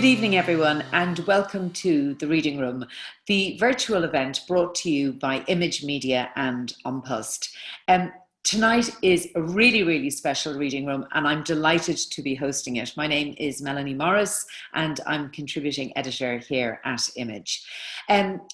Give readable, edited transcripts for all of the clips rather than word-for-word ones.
evening, everyone, and welcome to The Reading Room, the virtual event brought to you by Image Media and BOOKST. Tonight is a really special reading room, and I'm delighted to be hosting it. My name is Melanie Morris, and I'm contributing editor here at Image.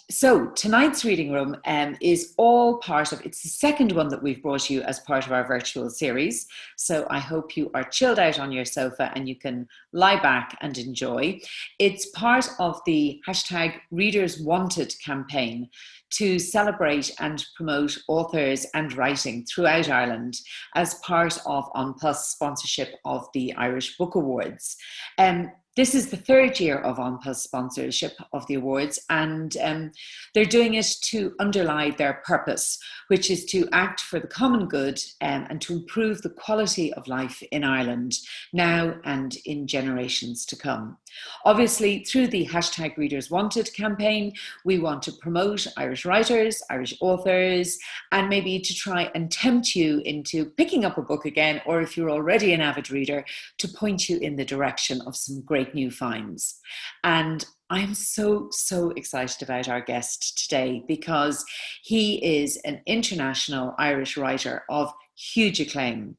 So tonight's reading room is all part of, it's the second one that we've brought you as part of our virtual series. So I hope you are chilled out on your sofa and you can lie back and enjoy. It's part of the hashtag Readers Wanted campaign to celebrate and promote authors and writing throughout Ireland as part of ONPUS sponsorship of the Irish Book Awards. This is the third year of ONPUS sponsorship of the awards, and they're doing it to underlie their purpose, which is to act for the common good and to improve the quality of life in Ireland now and in generations to come. Obviously, through the hashtag Readers Wanted campaign, we want to promote Irish writers, Irish authors, and maybe to try and tempt you into picking up a book again, or if you're already an avid reader, to point you in the direction of some great new finds. And I'm so excited about our guest today because he is an international Irish writer of huge acclaim.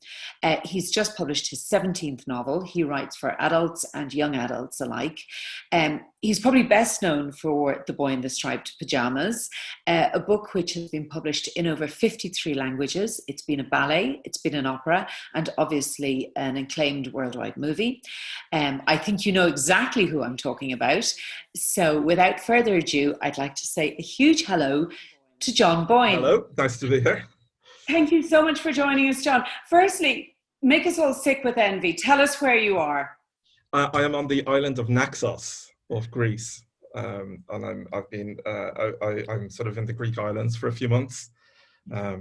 He's just published his 17th novel. He writes for adults and young adults alike. He's probably best known for The Boy in the Striped Pyjamas, a book which has been published in over 53 languages. It's been a ballet, it's been an opera, and obviously an acclaimed worldwide movie. I think you know exactly who I'm talking about. So without further ado, I'd like to say a huge hello to John Boyne. Hello, nice to be here. Thank you so much for joining us, John. Firstly, make us all sick with envy. Tell us where you are. I am on the island of Naxos of Greece, and I'm sort of in the Greek islands for a few months. I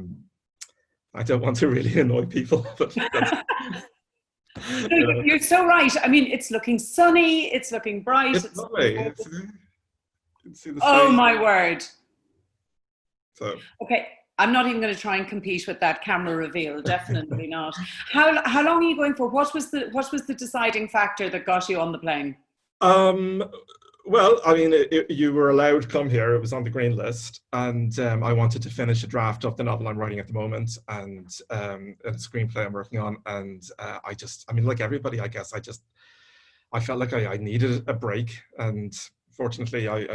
don't want to really annoy people, but you're so right. I mean, it's looking sunny. It's looking bright. It's lovely. Oh my word! So okay. I'm not even going to try and compete with that camera reveal. Definitely not. How long are you going for? What was the deciding factor that got you on the plane? Well, I mean, you were allowed to come here. It was on the green list, and I wanted to finish a draft of the novel I'm writing at the moment, and a screenplay I'm working on. And I mean, like everybody, I guess, I felt like I needed a break, and fortunately, I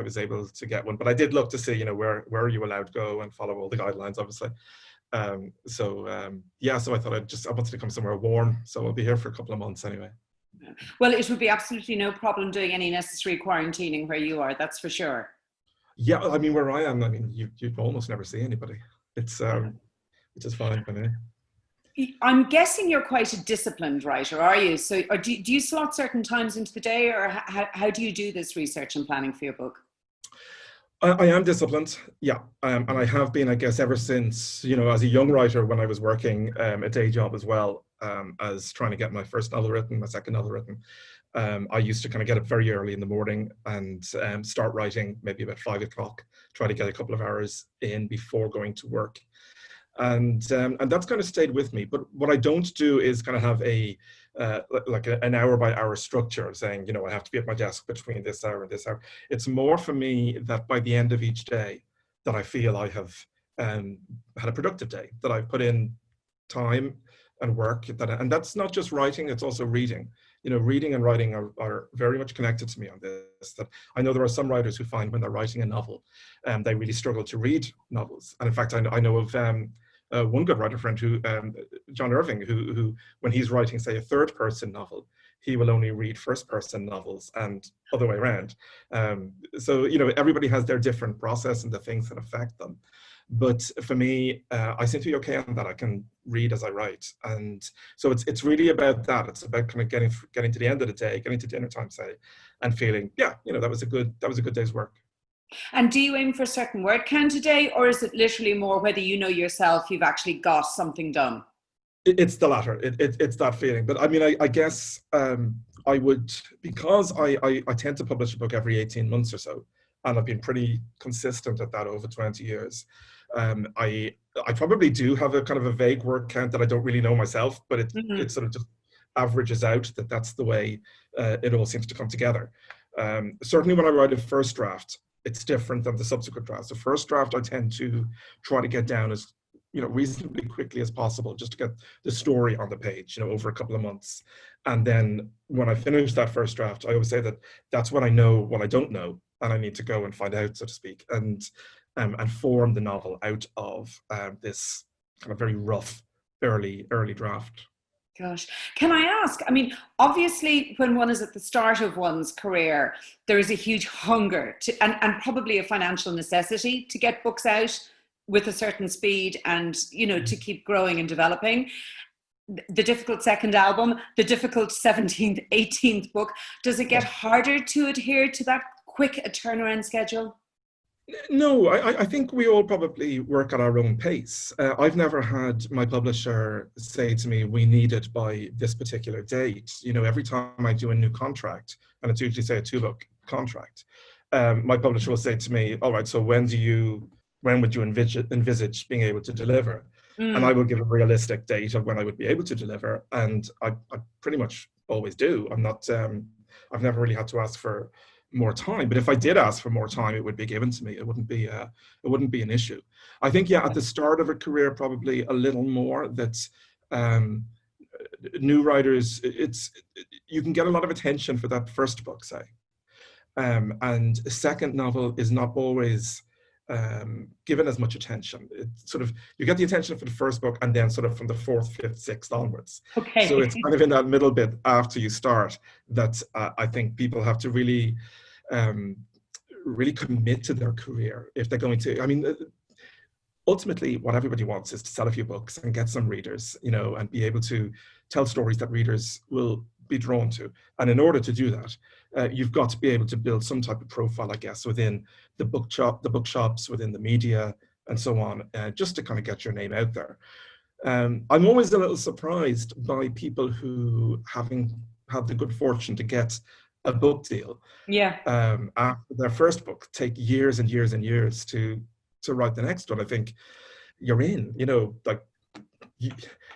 was able to get one, but I did look to see, where are you allowed to go and follow all the guidelines, obviously. So I thought I wanted to come somewhere warm, so I'll be here for a couple of months anyway. Well, it would be absolutely no problem doing any necessary quarantining where you are, that's for sure. Yeah, I mean, where I am, I mean, you'd almost never see anybody. It's which is fine for me. I'm guessing you're quite a disciplined writer, are you? So, or do you slot certain times into the day, or how do you do this research and planning for your book? I am disciplined, yeah, and I have been, I guess, ever since, as a young writer when I was working a day job as well, as trying to get my first novel written, my second novel written. I used to kind of get up very early in the morning and start writing maybe about 5 o'clock, try to get a couple of hours in before going to work. And that's kind of stayed with me. But what I don't do is kind of have an hour by hour structure saying, I have to be at my desk between this hour and this hour. It's more for me that by the end of each day that I feel I have had a productive day, that I've put in time and work, and that's not just writing, it's also reading. Reading and writing are very much connected to me on this. That I know there are some writers who find when they're writing a novel, they really struggle to read novels. And in fact, I know of one good writer friend who, John Irving, who when he's writing, say, a third person novel, he will only read first person novels and other way around. So, everybody has their different process and the things that affect them. But for me, I seem to be okay on that. I can read as I write. And so it's really about that. It's about kind of getting to the end of the day, getting to dinner time, say, and feeling, yeah, that was a good day's work. And do you aim for a certain word count a day, or is it literally more whether you know yourself you've actually got something done? It's the latter. It's that feeling. But I mean, I guess I would, because I tend to publish a book every 18 months or so, and I've been pretty consistent at that over 20 years. I probably do have a kind of a vague word count that I don't really know myself, but it sort of just averages out that's the way it all seems to come together. Certainly when I write a first draft, it's different than the subsequent drafts. The first draft I tend to try to get down as reasonably quickly as possible, just to get the story on the page, over a couple of months. And then when I finish that first draft, I always say that that's when I know what I don't know, and I need to go and find out, so to speak, and form the novel out of this kind of very rough early draft. Gosh, can I ask? I mean, obviously, when one is at the start of one's career, there is a huge hunger and probably a financial necessity to get books out with a certain speed and, to keep growing and developing. The difficult second album, the difficult 17th, 18th book, does it get harder to adhere to that quick a turnaround schedule? No, I think we all probably work at our own pace. I've never had my publisher say to me, we need it by this particular date. Every time I do a new contract, and it's usually, say, a 2-book contract, my publisher will say to me, all right, so when would you envisage being able to deliver? And I will give a realistic date of when I would be able to deliver. And I pretty much always do. I've never really had to ask for more time, but if I did ask for more time, it would be given to me. It wouldn't be an issue. I think, at the start of a career, probably a little more. That new writers, you can get a lot of attention for that first book, say, and a second novel is not always given as much attention. It's sort of, you get the attention for the first book, and then sort of from the 4th, 5th, 6th onwards. Okay. So it's kind of in that middle bit after you start that I think people have to really commit to their career if they're going to. I mean, ultimately, what everybody wants is to sell a few books and get some readers, and be able to tell stories that readers will be drawn to. And in order to do that, you've got to be able to build some type of profile, I guess, within the bookshops, within the media, and so on, just to kind of get your name out there. I'm always a little surprised by people who, having had the good fortune to get a book deal, after their first book, take years and years and years to write the next one. I think you're in,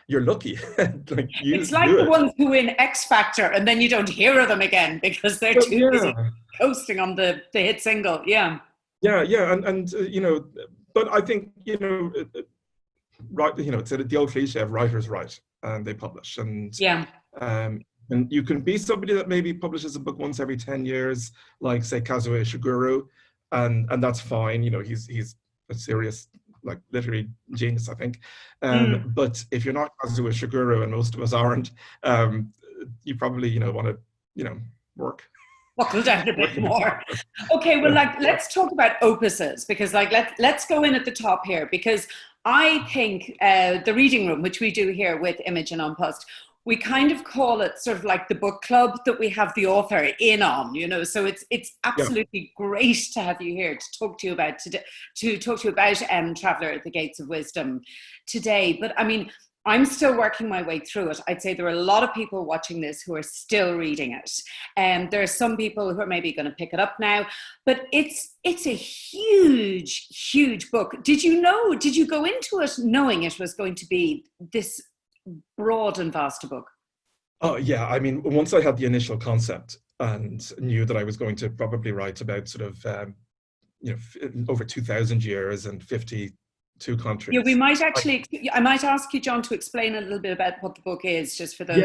you're lucky. It's like the ones who win X Factor and then you don't hear of them again because they're too busy coasting on the hit single. And but I think, right, it's the old cliche of writers write and they publish, and and you can be somebody that maybe publishes a book once every 10 years, like, say, Kazuo Ishiguro, and that's fine. He's a serious, like, literary genius, I think. But if you're not Kazuo Ishiguro, and most of us aren't, you probably, want to, work. Buckle down a bit more. Okay, well, let's talk about opuses, because, let's go in at the top here, because I think the reading room, which we do here with Image and Unpost, we kind of call it sort of like the book club that we have the author in on, so it's absolutely great to have you here to talk to you about Traveller at the Gates of Wisdom today. But I mean, I'm still working my way through it. I'd say there are a lot of people watching this who are still reading it. And there are some people who are maybe going to pick it up now, but it's a huge, huge book. Did you go into it knowing it was going to be this broad and vast book? Oh yeah, I mean, once I had the initial concept and knew that I was going to probably write about sort of over 2,000 years and 52 countries. Yeah, we might actually. I might ask you, John, to explain a little bit about what the book is, just for those.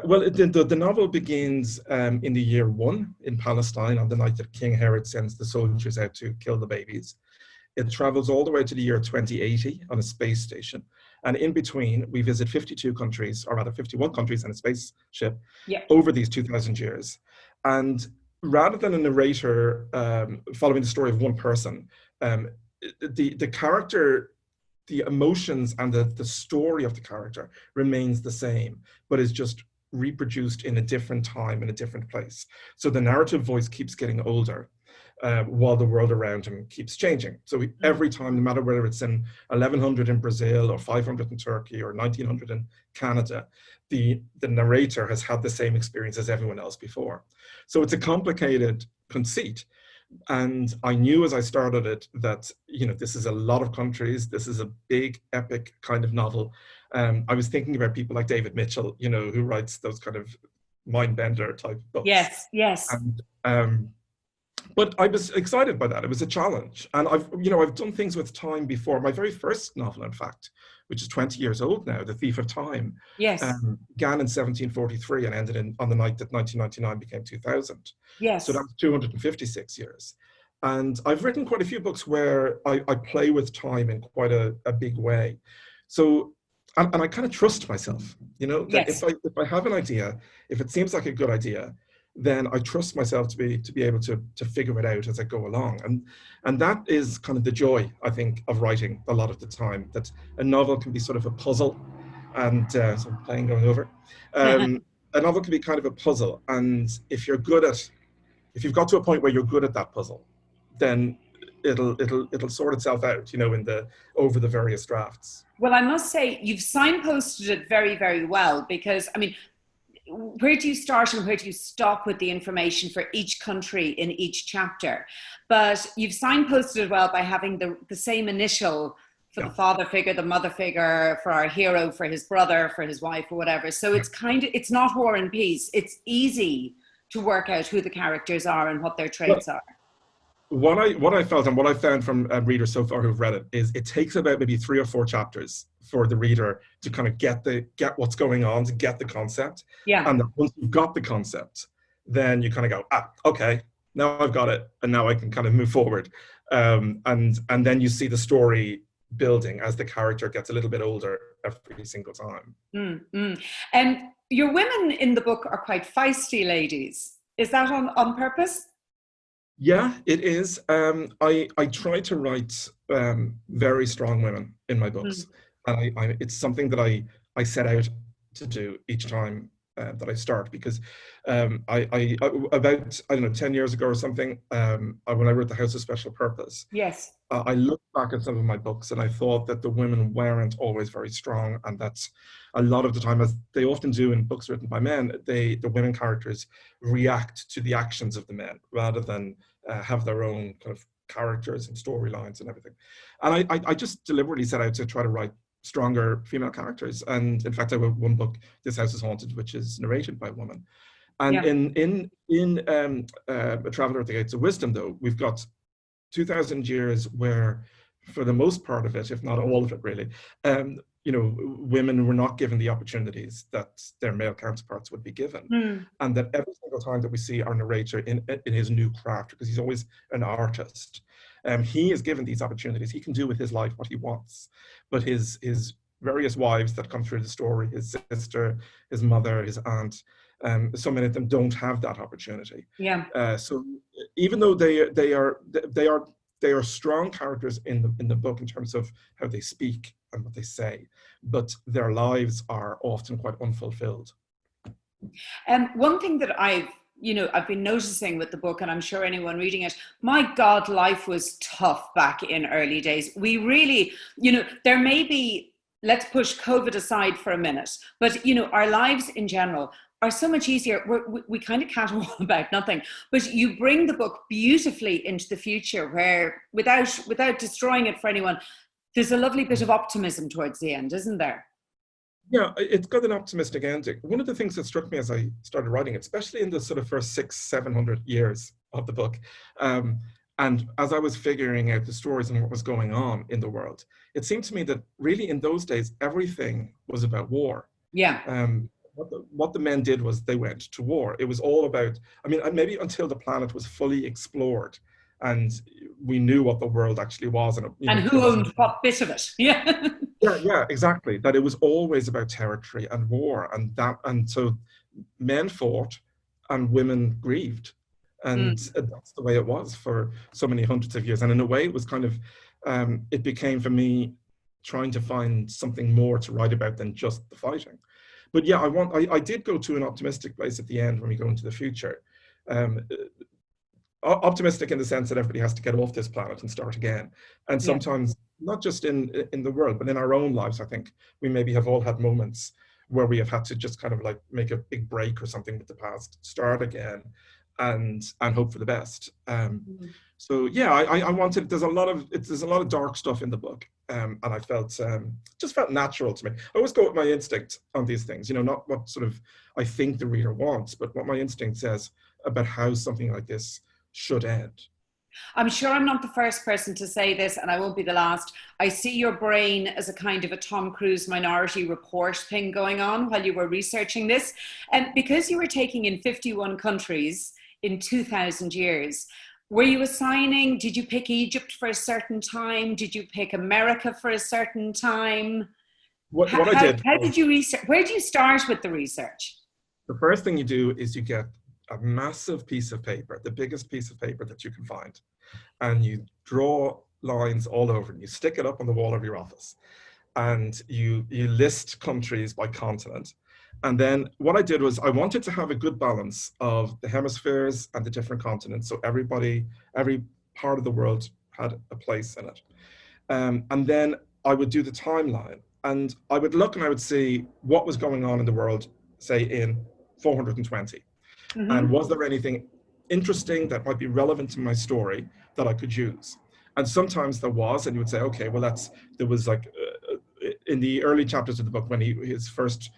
Well, the novel begins in the year 1 in Palestine on the night that King Herod sends the soldiers out to kill the babies. It travels all the way to the year 2080 on a space station. And in between, we visit 52 countries, or rather 51 countries in a spaceship over these 2,000 years. And rather than a narrator following the story of one person, the character, the emotions and the story of the character remains the same, but is just reproduced in a different time, in a different place. So the narrative voice keeps getting older. While the world around him keeps changing. So every time, no matter whether it's in 1100 in Brazil or 500 in Turkey or 1900 in Canada, the narrator has had the same experience as everyone else before. So it's a complicated conceit. And I knew as I started it that, this is a lot of countries. This is a big, epic kind of novel. I was thinking about people like David Mitchell, who writes those kind of mind bender type books. Yes, yes, And but I was excited by that. It was a challenge, and I've done things with time before. My very first novel, in fact, which is 20 years old now, The Thief of Time, yes, began in 1743 and ended on the night that 1999 became 2000. So yes. that's 256 years. And I've written quite a few books where I play with time in quite a big way. So, and I kind of trust myself, that Yes. if I have an idea, if it seems like a good idea, then I trust myself to be able to figure it out as I go along. And that is kind of the joy, I think, of writing a lot of the time, that a novel can be sort of a puzzle, and so playing going over. A novel can be kind of a puzzle, and if you've got to a point where you're good at that puzzle, then it'll sort itself out, over the various drafts. Well, I must say you've signposted it very, very well, because I mean, where do you start and where do you stop with the information for each country in each chapter? But you've signposted it well by having the same initial for the father figure, the mother figure, for our hero, for his brother, for his wife, or whatever. So it's not War and Peace. It's easy to work out who the characters are and what their traits are. What I felt and what I found from readers so far who've read it is it takes about maybe 3 or 4 chapters for the reader to kind of get what's going on, to get the concept. Yeah. And once you've got the concept, then you kind of go, okay, now I've got it, and now I can kind of move forward. And then you see the story building as the character gets a little bit older every single time. And your women in the book are quite feisty ladies. Is that on purpose? Yeah, it is. I try to write very strong women in my books, and it's something that I set out to do each time that I start, because about, I don't know, 10 years ago or something, when I wrote The House of Special Purpose, yes, I looked back at some of my books and I thought that the women weren't always very strong, and that's a lot of the time, as they often do in books written by men, the women characters react to the actions of the men rather than have their own kind of characters and storylines and everything. And I just deliberately set out to try to write stronger female characters. And in fact, I wrote one book, This House is Haunted, which is narrated by a woman. And in A Traveller at the Gates of Wisdom, though, we've got 2,000 years where, for the most part of it, if not all of it really, women were not given the opportunities that their male counterparts would be given. And that every single time that we see our narrator in his new craft, because he's always an artist, he is given these opportunities. He can do with his life what he wants, but his various wives that come through the story, his sister, his mother, his aunt, so many of them don't have that opportunity. So even though they are strong characters in the book in terms of how they speak and what they say, but their lives are often quite unfulfilled. One thing that I've been noticing with the book, and I'm sure anyone reading it, my God, life was tough back in early days. We really, there may be, let's push COVID aside for a minute, but our lives in general are so much easier. We kind of cater all about nothing, but you bring the book beautifully into the future, where without destroying it for anyone, there's a lovely bit of optimism towards the end, isn't there? Yeah, it's got an optimistic ending. One of the things that struck me as I started writing it, especially in the sort of first 600-700 years of the book, and as I was figuring out the stories and what was going on in the world, it seemed to me that really in those days, everything was about war. Yeah. What the men did was they went to war. It was all about, maybe until the planet was fully explored and we knew what the world actually was. And who owned what bit of it. Yeah. Yeah, exactly. That it was always about territory and war, and so men fought and women grieved. And that's the way it was for so many hundreds of years. And in a way, it was kind of, it became for me trying to find something more to write about than just the fighting. But yeah, I did go to an optimistic place at the end when we go into the future. Optimistic in the sense that everybody has to get off this planet and start again. And sometimes, not just in the world, but in our own lives, I think we maybe have all had moments where we have had to just kind of like make a big break or something with the past, start again, and hope for the best. So yeah, I wanted. There's a lot of dark stuff in the book, and I felt just felt natural to me. I always go with my instinct on these things, you know, not what sort of I think the reader wants, but what my instinct says about how something like this should end. I'm sure I'm not the first person to say this, and I won't be the last. I see your brain as a kind of a Tom Cruise Minority Report thing going on while you were researching this. And because you were taking in 51 countries in 2,000 years, were you assigning, did you pick Egypt for a certain time? Did you pick America for a certain time? What I did. How did you research? Where do you start with the research? The first thing you do is you get a massive piece of paper, the biggest piece of paper that you can find, and you draw lines all over, and you stick it up on the wall of your office, and you list countries by continent. And then what I did was I wanted to have a good balance of the hemispheres and the different continents, so every part of the world had a place in it. And then I would do the timeline, and I would look and I would see what was going on in the world, say in 420. And was there anything interesting that might be relevant to my story that I could use? And sometimes there was, and you would say, okay, well, there was like in the early chapters of the book when he first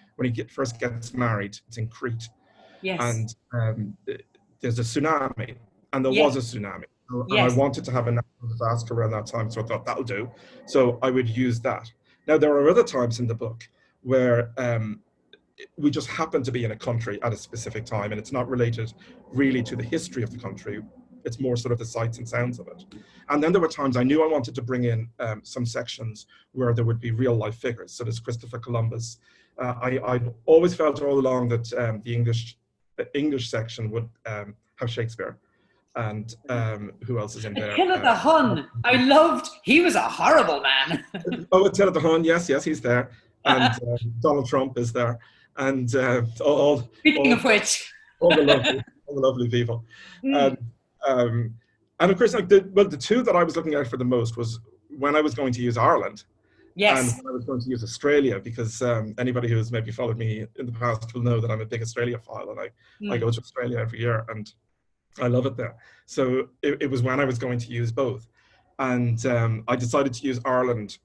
gets married, it's in Crete. Yes. And there's a tsunami, and there Yes. was a tsunami. And Yes. I wanted to have a natural disaster around that time, so I thought that'll do. So I would use that. Now, there are other times in the book where we just happen to be in a country at a specific time, and it's not related really to the history of the country. It's more sort of the sights and sounds of it. And then there were times I knew I wanted to bring in some sections where there would be real life figures. So there's Christopher Columbus. I always felt all along that the English section would have Shakespeare. And who else is in there? Attila the Hun. He was a horrible man. Oh, Attila the Hun, yes, he's there. And Donald Trump is there. And Speaking of which, all the lovely people. And of course, like the two that I was looking at for the most was when I was going to use Ireland. Yes. And when I was going to use Australia, because anybody who has maybe followed me in the past will know that I'm a big Australia file, and I go to Australia every year, and I love it there. So it was when I was going to use both. And I decided to use Ireland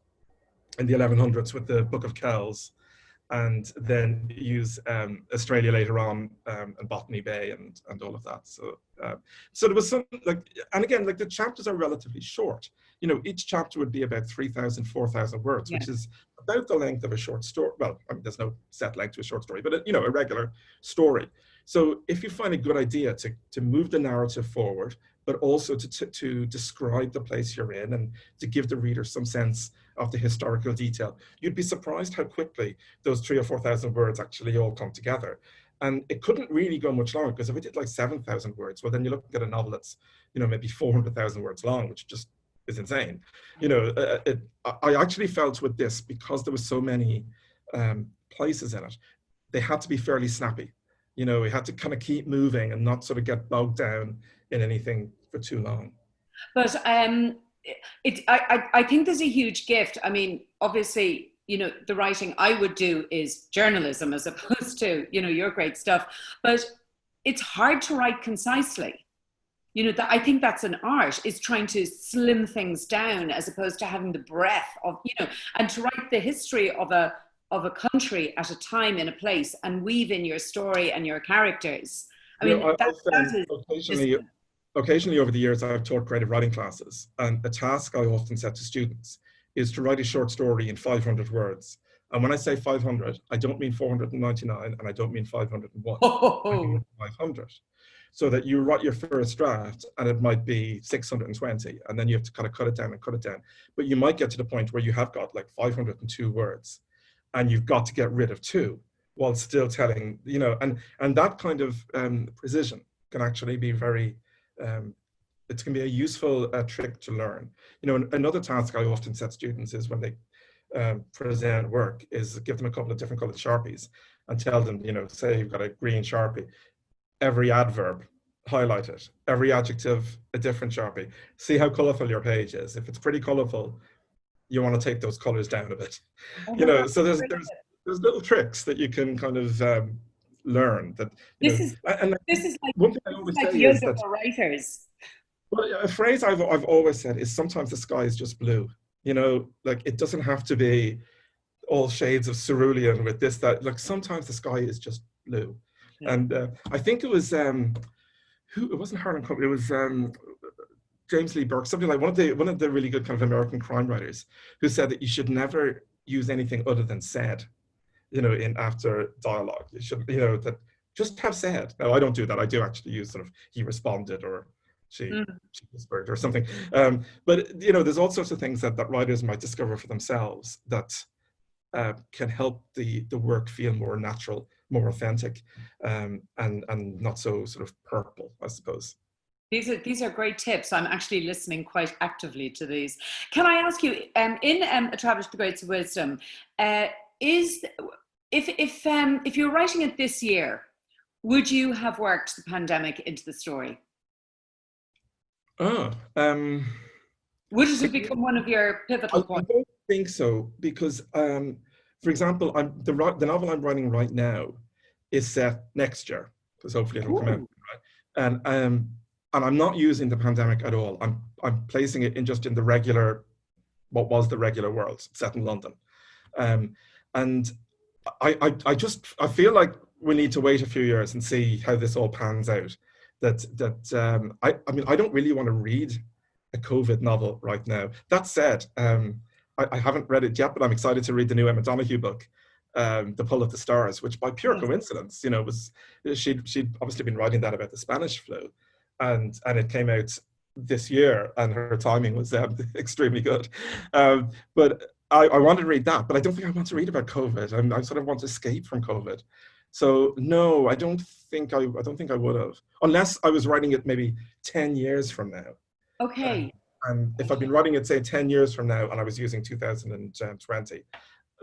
in the 1100s with the Book of Kells, and then use Australia later on, and Botany Bay and all of that. So there was some, like, and again, like the chapters are relatively short. You know, each chapter would be about 3,000, 4,000 words, which is about the length of a short story. Well, I mean, there's no set length to a short story, but a regular story. So if you find a good idea to move the narrative forward, but also to describe the place you're in and to give the reader some sense of the historical detail, you'd be surprised how quickly those 3,000 or 4,000 words actually all come together. And it couldn't really go much longer, because if I did like 7,000 words, well, then you look at a novel that's, maybe 400,000 words long, which just is insane. I actually felt with this, because there were so many places in it, they had to be fairly snappy. We had to kind of keep moving and not sort of get bogged down in anything for too long. But I think there's a huge gift. I mean, obviously, the writing I would do is journalism as opposed to, your great stuff. But it's hard to write concisely. I think that's an art, is trying to slim things down as opposed to having the breadth of, and to write the history of a country at a time in a place and weave in your story and your characters. I mean, occasionally over the years, I've taught creative writing classes, and a task I often set to students is to write a short story in 500 words. And when I say 500, I don't mean 499, and I don't mean 501. I mean 500. So that you write your first draft and it might be 620, and then you have to kind of cut it down. But you might get to the point where you have got like 502 words, and you've got to get rid of 2 while still telling, and that kind of precision can actually be very, it can be a useful trick to learn. Another task I often set students is when they present work is give them a couple of different colored Sharpies and tell them, say you've got a green Sharpie, every adverb, highlight it, every adjective, a different Sharpie. See how colorful your page is. If it's pretty colorful, you want to take those colors down a bit. So there's little tricks that you can kind of learn that, This is and this is like one thing I this is always like say is yoga that, for writers. well, a phrase I've always said is sometimes the sky is just blue. Like it doesn't have to be all shades of cerulean with this, that. Like sometimes the sky is just blue. Yeah. And I think it was it wasn't Harlan Coben, it was James Lee Burke, something like one of the really good kind of American crime writers, who said that you should never use anything other than said, in after dialogue. You should, that just have said. Now I don't do that. I do actually use sort of he responded or she whispered or something. But there's all sorts of things that writers might discover for themselves that can help the work feel more natural, more authentic, and not so sort of purple, I suppose. These are great tips. I'm actually listening quite actively to these. Can I ask you, in A Traveller to the Greats of Wisdom, is if you're writing it this year, would you have worked the pandemic into the story? Oh, would it have become one of your pivotal I points? don't think so, because, for example, the novel I'm writing right now is set next year, because hopefully it'll come out. Right? And I'm not using the pandemic at all. I'm placing it in the regular, what was the regular world, set in London. And I feel like we need to wait a few years and see how this all pans out. I mean, I don't really want to read a COVID novel right now. That said, I haven't read it yet, but I'm excited to read the new Emma Donoghue book, The Pull of the Stars, which by pure coincidence, was she'd obviously been writing that about the Spanish flu, and it came out this year, and her timing was extremely good. But I wanted to read that, but I don't think I want to read about COVID. I sort of want to escape from COVID. So no, I don't think I would have, unless I was writing it maybe 10 years from now. Okay. And if I'd been writing it, say, 10 years from now, and I was using 2020,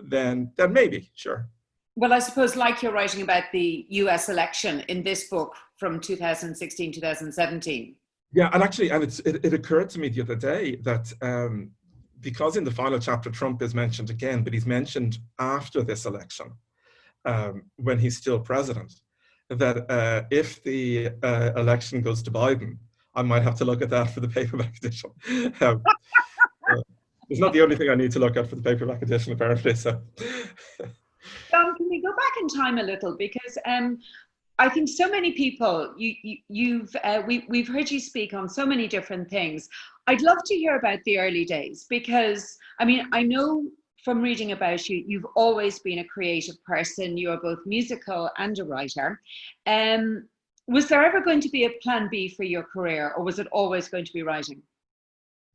then maybe, sure. Well, I suppose like you're writing about the US election in this book from 2016, 2017. Yeah, and actually, it occurred to me the other day that because in the final chapter, Trump is mentioned again, but he's mentioned after this election, when he's still president, that if the election goes to Biden, I might have to look at that for the paperback edition. It's not the only thing I need to look at for the paperback edition, apparently. So, John, can we go back in time a little? Because I think so many people, we've heard you speak on so many different things. I'd love to hear about the early days, because I mean, I know from reading about you, you've always been a creative person. You're both musical and a writer. Was there ever going to be a plan B for your career, or was it always going to be writing?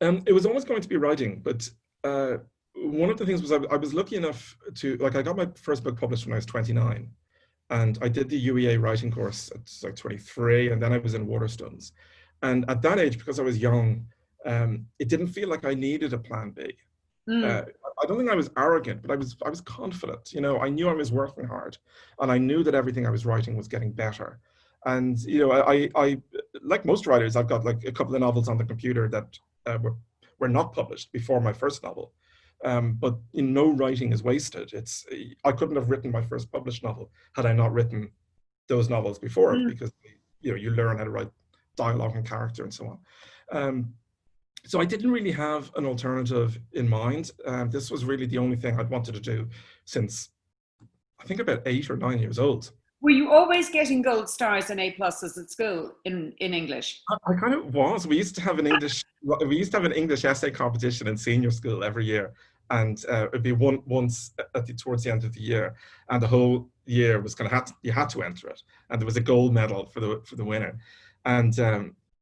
It was always going to be writing, but one of the things was I was lucky enough to, like, I got my first book published when I was 29, and I did the UEA writing course at like 23, and then I was in Waterstones. And at that age, because I was young, it didn't feel like I needed a plan B. I don't think I was arrogant, but I was confident. I knew I was working hard, and I knew that everything I was writing was getting better. And I like most writers, I've got like a couple of novels on the computer that were not published before my first novel. But no writing is wasted. I couldn't have written my first published novel had I not written those novels before, because you learn how to write dialogue and character and so on. So I didn't really have an alternative in mind. This was really the only thing I'd wanted to do since I think about 8 or 9 years old. Were you always getting gold stars and A pluses at school in English? I kind of was. We used to have an English essay competition in senior school every year, and it'd be once towards the end of the year, and the whole year was kind of you had to enter it, and there was a gold medal for the winner, and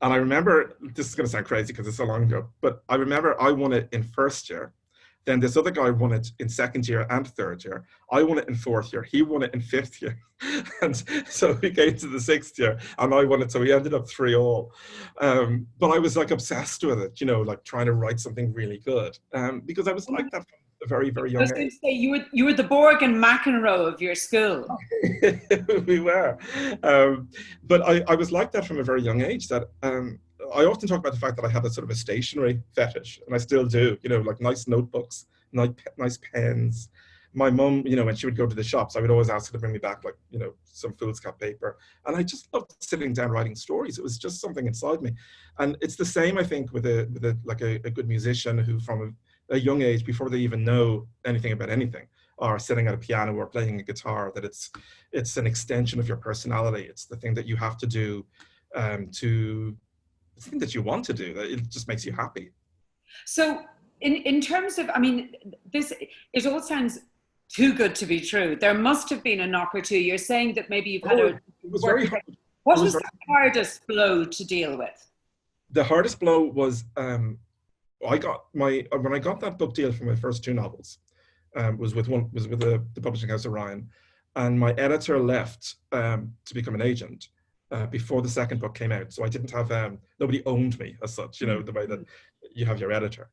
I remember, this is going to sound crazy because it's so long ago, but I remember I won it in first year. Then this other guy won it in second year and third year. I won it in fourth year. He won it in fifth year. And so we came to the sixth year and I won it. So we ended up 3-3. But I was like obsessed with it, like trying to write something really good. Because I was like that from a very, very young age. I was going to say, you were the Borg and McEnroe of your school. We were. But I was like that from a very young age, that I often talk about the fact that I had a sort of a stationery fetish, and I still do, like nice notebooks, nice pens, my mum, you know, when she would go to the shops, I would always ask her to bring me back, like, you know, some foolscap paper. And I just loved sitting down writing stories. It was just something inside me. And it's the same, I think, with a good musician who from a young age, before they even know anything about anything, are sitting at a piano or playing a guitar, that it's an extension of your personality. It's the thing that you have to do to it's the thing that you want to do, that it just makes you happy. So in terms of, I mean, it all sounds too good to be true. There must have been a knock or two. You're saying that maybe you've had It was very hard. What was the hardest blow to deal with? The hardest blow was when I got that book deal for my first two novels, was with the publishing house Orion, and my editor left to become an agent before the second book came out. So I didn't have nobody owned me as such, you know, the way that you have your editor.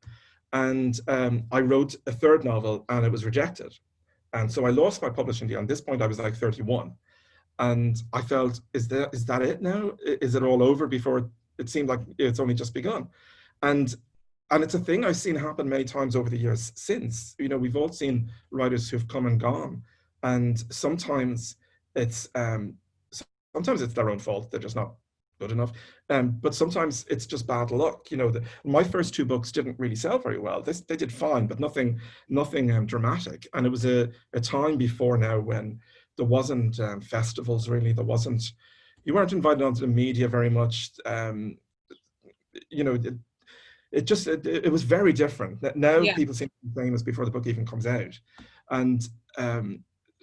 And I wrote a third novel and it was rejected. And so I lost my publishing deal. At this point, I was like 31. And I felt, is that it now? Is it all over before it seemed like it's only just begun? And it's a thing I've seen happen many times over the years since. You know, we've all seen writers who've come and gone. And sometimes it's their own fault. They're just not good enough. But sometimes it's just bad luck. You know, my first two books didn't really sell very well. They did fine, but nothing dramatic. And it was a time before now when there wasn't festivals really. You weren't invited onto the media very much. You know, it was very different. Now people seem to be famous before the book even comes out. And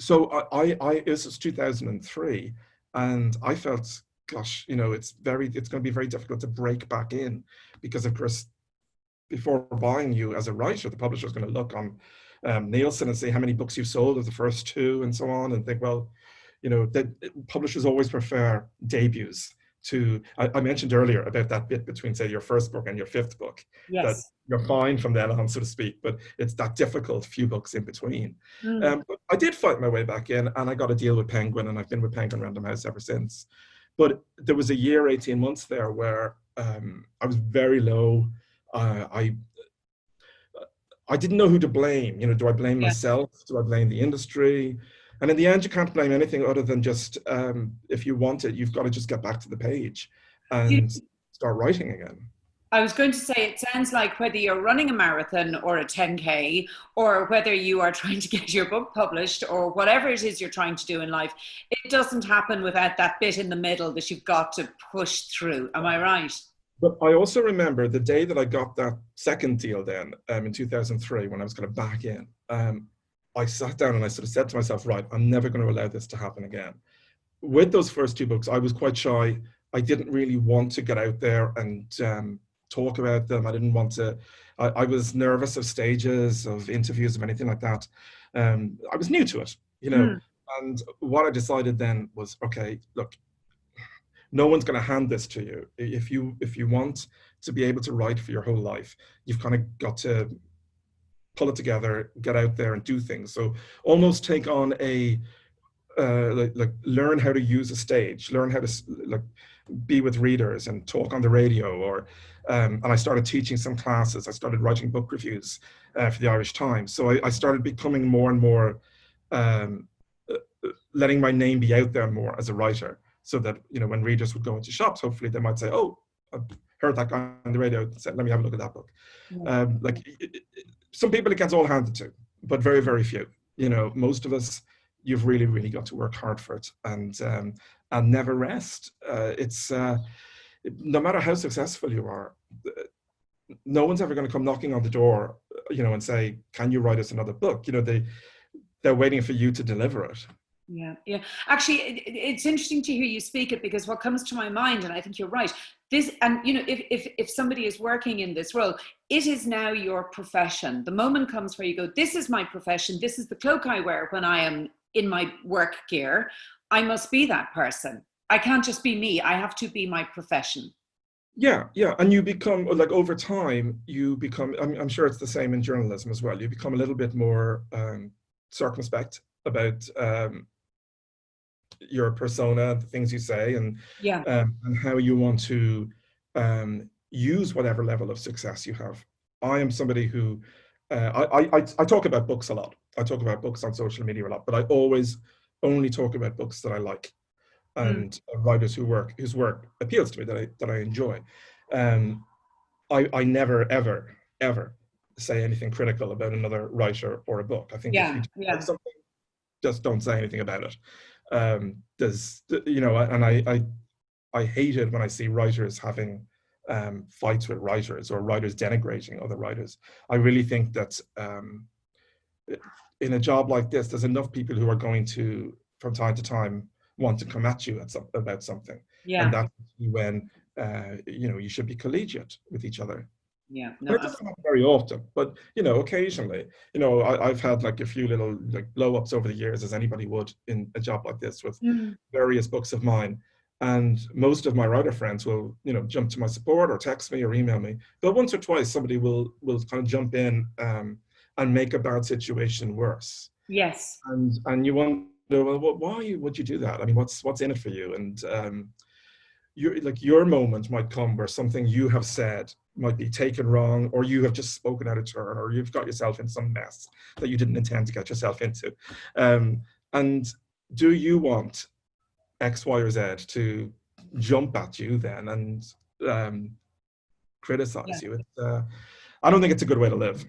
so it was 2003, and I felt, gosh, you know, it's going to be very difficult to break back in, because of course, before buying you as a writer, the publisher is going to look on Nielsen and see how many books you've sold of the first two and so on, and think, well, you know, that publishers always prefer debuts to, I mentioned earlier about that bit between, say, your first book and your fifth book, that you're fine from then on, so to speak, but it's that difficult few books in between. But I did fight my way back in, and I got a deal with Penguin, and I've been with Penguin Random House ever since. But there was a year, 18 months there where I was very low. I didn't know who to blame. You know, do I blame myself? Do I blame the industry? And in the end, you can't blame anything other than just, if you want it, you've got to just get back to the page and start writing again. I was going to say, it sounds like whether you're running a marathon or a 10K, or whether you are trying to get your book published, or whatever it is you're trying to do in life, it doesn't happen without that bit in the middle that you've got to push through. Am I right? But I also remember the day that I got that second deal then, in 2003, when I was kind of back in, I sat down and I sort of said to myself, right, I'm never going to allow this to happen again. With those first two books, I was quite shy. I didn't really want to get out there and talk about them. I didn't want to, I was nervous of stages, of interviews, of anything like that. I was new to it, you know. And what I decided then was, okay, look, no one's going to hand this to you. If you want to be able to write for your whole life, you've kind of got to pull it together, get out there and do things. So almost take on learn how to use a stage, learn how to be with readers and talk on the radio, or and I started teaching some classes. I started writing book reviews for the Irish Times. So I started becoming more and more, letting my name be out there more as a writer, so that, you know, when readers would go into shops, hopefully they might say, oh, I've heard that guy on the radio, let me have a look at that book. Some people it gets all handed to, but very, very few. You know, most of us, you've really, really got to work hard for it, and never rest. No matter how successful you are, no one's ever going to come knocking on the door, you know, and say, can you write us another book? You know, they're waiting for you to deliver it. Yeah. Actually, it's interesting to hear you speak it, because what comes to my mind, and I think you're right, and you know, if somebody is working in this role, it is now your profession. The moment comes where you go, this is my profession, this is the cloak I wear when I am in my work gear. I must be that person. I can't just be me. I have to be my profession. Yeah. And you become, like, over time, you become, I'm sure it's the same in journalism as well. You become a little bit more circumspect about your persona, the things you say, and how you want to use whatever level of success you have. I am somebody who I talk about books a lot, I talk about books on social media a lot, but I always only talk about books that I like and writers whose work appeals to me, that I enjoy. I never ever say anything critical about another writer or a book. I think if you like something, just don't say anything about it. And I hate it when I see writers having fights with writers, or writers denigrating other writers. I really think that in a job like this, there's enough people who are going to, from time to time, want to come at you about something. And that's when you should be collegiate with each other. Yeah, no, it doesn't happen very often, but occasionally, I've had like a few little like blow-ups over the years, as anybody would in a job like this, with various books of mine. And most of my writer friends will, jump to my support or text me or email me. But once or twice, somebody will kind of jump in and make a bad situation worse. Yes. And you wonder, well, why would you do that? I mean, what's in it for you? And your moment might come where something you have said might be taken wrong, or you have just spoken out of turn, or you've got yourself in some mess that you didn't intend to get yourself into. And do you want X, Y, or Z to jump at you then and criticize you? I don't think it's a good way to live.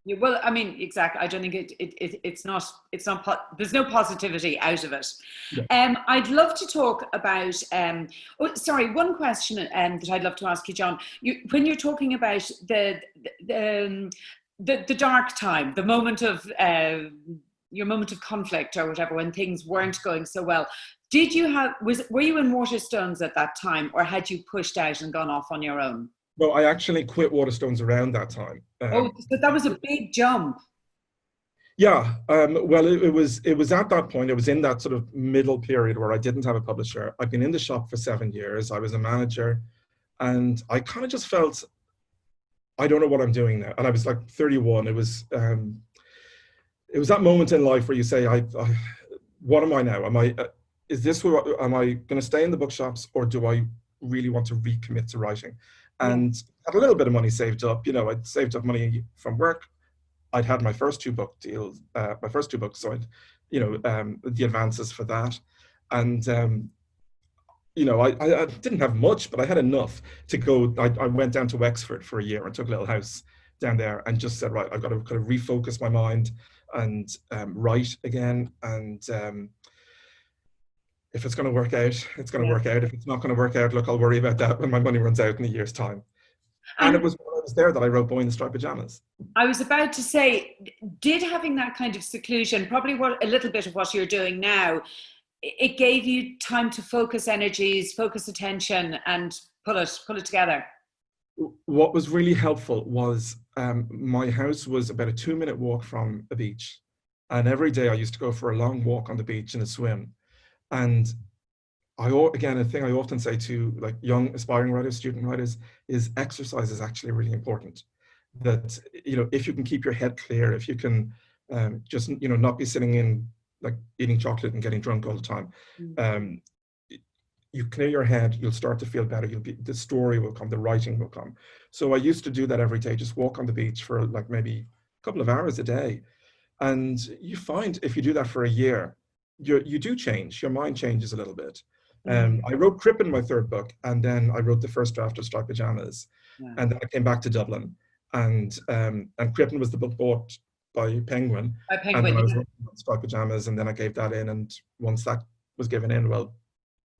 Yeah, well, I mean, exactly. I don't think it's not, there's no positivity out of it. Yeah. I'd love to talk about, one question that I'd love to ask you, John. When you're talking about the dark time, the moment of, your moment of conflict or whatever, when things weren't going so well, were you in Waterstones at that time, or had you pushed out and gone off on your own? Well, I actually quit Waterstones around that time. So that was a big jump. Yeah. Well, it was at that point, it was in that sort of middle period where I didn't have a publisher. I'd been in the shop for 7 years. I was a manager, and I kind of just felt, I don't know what I'm doing now. And I was like 31. It was that moment in life where you say, what am I now? Am I going to stay in the bookshops, or do I really want to recommit to writing? And had a little bit of money saved up. I'd saved up money from work. I'd had my first 2 book deals, my first 2 books, so I'd, the advances for that. And, I didn't have much, but I had enough to go. I went down to Wexford for a year and took a little house down there and just said, right, I've got to kind of refocus my mind and write again. And if it's going to work out, it's going to work out. If it's not going to work out, look, I'll worry about that when my money runs out in a year's time. And it was when I was there that I wrote Boyne, the Striped Pyjamas. I was about to say, did having that kind of seclusion, probably a little bit of what you're doing now, it gave you time to focus energies, focus attention, and pull it together? What was really helpful was my house was about a 2-minute walk from a beach. And every day I used to go for a long walk on the beach and a swim. And a thing I often say to like young aspiring writers, student writers, is exercise is actually really important. That, if you can keep your head clear, if you can just, not be sitting in like eating chocolate and getting drunk all the time, you clear your head, you'll start to feel better. The story will come, the writing will come. So I used to do that every day, just walk on the beach for like maybe a couple of hours a day. And you find if you do that for a year, you do change, your mind changes a little bit. I wrote Crippen, my 3rd book, and then I wrote the first draft of Striped Pyjamas. And then I came back to Dublin, and Crippen was the book bought by Penguin. And then I was writing Striped Pyjamas, and then I gave that in, and once that was given in, well,